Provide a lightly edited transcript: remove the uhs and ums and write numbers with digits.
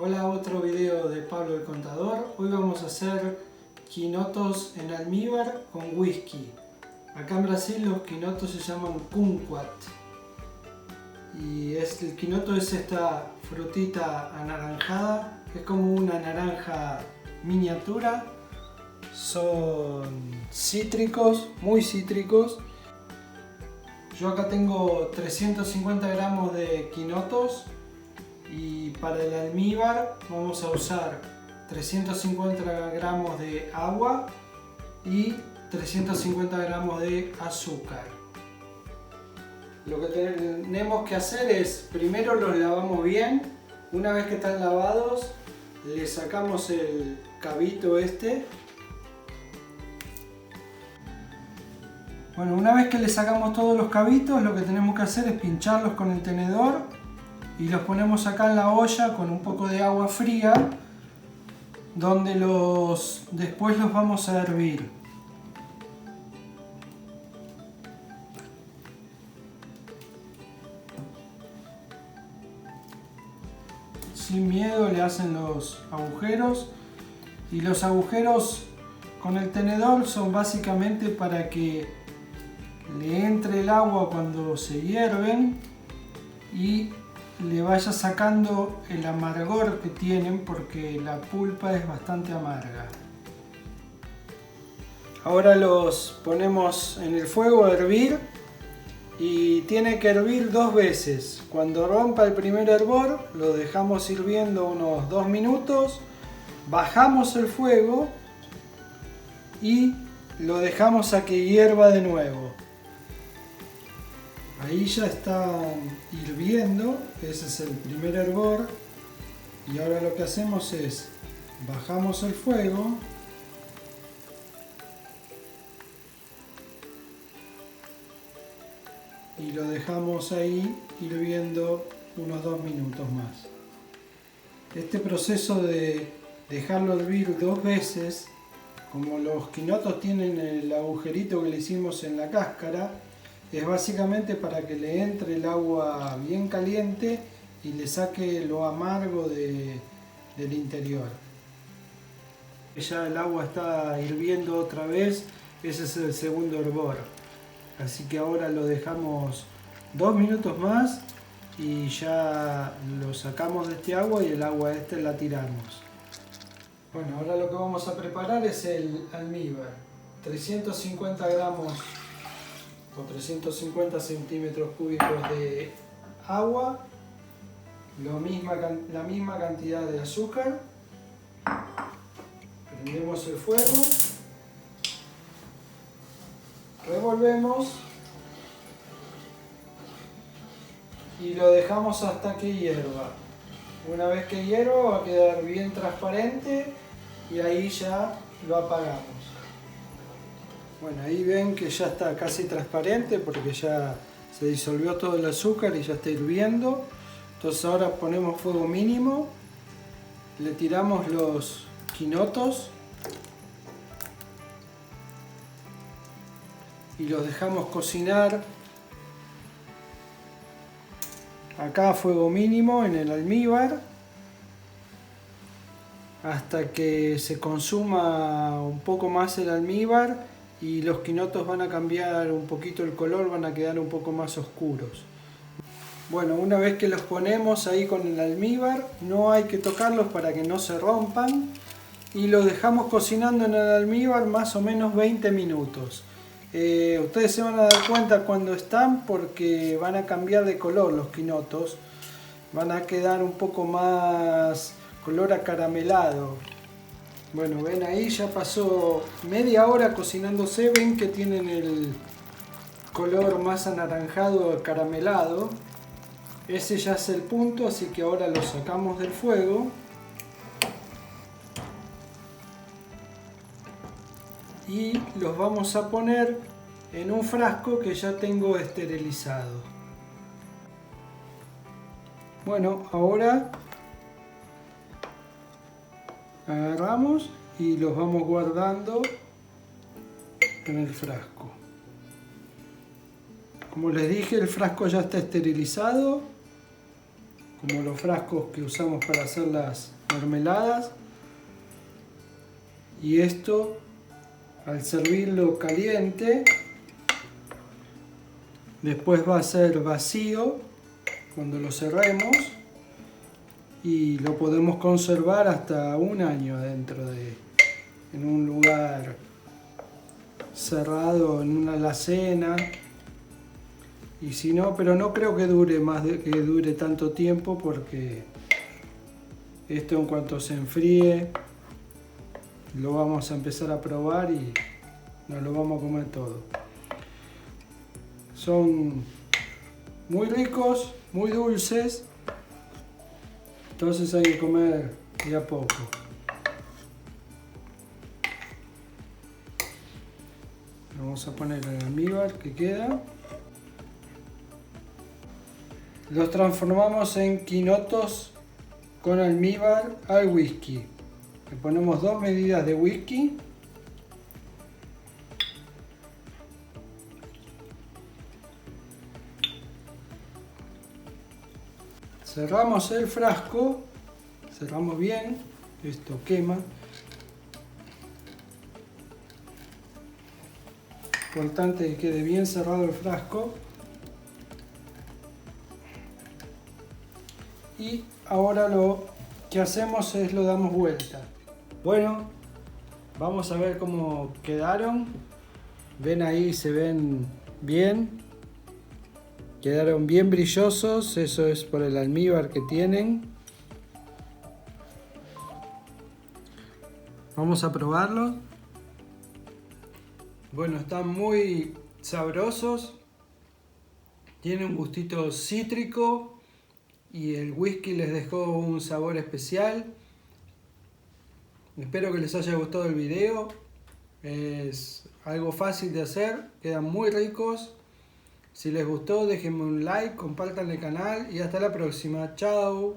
Hola, otro video de Pablo el Contador. Hoy vamos a hacer quinotos en almíbar con whisky. Acá en Brasil los quinotos se llaman kumquat. Y el quinoto es esta frutita anaranjada, es como una naranja miniatura. Son cítricos, muy cítricos. Yo acá tengo 350 gramos de quinotos. Y para el almíbar vamos a usar 350 gramos de agua y 350 gramos de azúcar. Lo que tenemos que hacer es, primero los lavamos bien. Una vez que están lavados, le sacamos el cabito este. Bueno, una vez que le sacamos todos los cabitos, lo que tenemos que hacer es pincharlos con el tenedor y los ponemos acá en la olla con un poco de agua fría, donde después los vamos a hervir. Sin miedo le hacen los agujeros, y los agujeros con el tenedor son básicamente para que le entre el agua cuando se hierven y le vaya sacando el amargor que tienen, porque la pulpa es bastante amarga. Ahora los ponemos en el fuego a hervir y tiene que hervir 2 veces. Cuando rompa el primer hervor lo dejamos hirviendo unos 2 minutos, bajamos el fuego y lo dejamos a que hierva de nuevo. Ahí ya está hirviendo, ese es el primer hervor, y ahora lo que hacemos es bajamos el fuego y lo dejamos ahí hirviendo unos 2 minutos más. Este proceso de dejarlo hervir 2 veces, como los quinotos tienen el agujerito que le hicimos en la cáscara, es básicamente para que le entre el agua bien caliente y le saque lo amargo del interior. Ya el agua está hirviendo otra vez, ese es el segundo hervor. Así que ahora lo dejamos 2 minutos más y ya lo sacamos de este agua, y el agua la tiramos. Bueno, ahora lo que vamos a preparar es el almíbar. 350 gramos o 350 centímetros cúbicos de agua, la misma cantidad de azúcar. Prendemos el fuego, revolvemos y lo dejamos hasta que hierva. Una vez que hierva va a quedar bien transparente y ahí ya lo apagamos. Bueno, ahí ven que ya está casi transparente porque ya se disolvió todo el azúcar y ya está hirviendo. Entonces ahora ponemos fuego mínimo, le tiramos los quinotos y los dejamos cocinar acá a fuego mínimo en el almíbar hasta que se consuma un poco más el almíbar y los quinotos van a cambiar un poquito el color, van a quedar un poco más oscuros. Bueno, una vez que los ponemos ahí con el almíbar, no hay que tocarlos para que no se rompan, y los dejamos cocinando en el almíbar más o menos 20 minutos. Ustedes se van a dar cuenta cuando están, porque van a cambiar de color los quinotos, van a quedar un poco más color acaramelado. Bueno, ven ahí ya pasó media hora cocinándose, ven que tienen el color más anaranjado acaramelado. Ese ya es el punto, así que ahora los sacamos del fuego. Y los vamos a poner en un frasco que ya tengo esterilizado. Bueno, ahora agarramos y los vamos guardando en el frasco. Como les dije, el frasco ya está esterilizado. como los frascos que usamos para hacer las mermeladas. Y esto, al servirlo caliente, después va a ser vacío cuando lo cerremos y lo podemos conservar hasta un año en un lugar cerrado, en una alacena. Y si no, pero no creo que dure tanto tiempo, porque esto, en cuanto se enfríe, lo vamos a empezar a probar y nos lo vamos a comer todo. Son muy ricos, muy dulces, entonces hay que comer de a poco. Vamos a poner el almíbar que queda. Los transformamos en quinotos con almíbar al whisky. Le ponemos 2 medidas de whisky. Cerramos el frasco, cerramos bien, esto quema. Importante que quede bien cerrado el frasco. Y ahora lo que hacemos es lo damos vuelta. Bueno, vamos a ver cómo quedaron. Ven ahí, se ven bien. Quedaron bien brillosos, eso es por el almíbar que tienen. Vamos a probarlos. Bueno, están muy sabrosos. Tienen un gustito cítrico y el whisky les dejó un sabor especial. Espero que les haya gustado el video. Es algo fácil de hacer, quedan muy ricos. Si les gustó, déjenme un like, compartan el canal y hasta la próxima. Chao.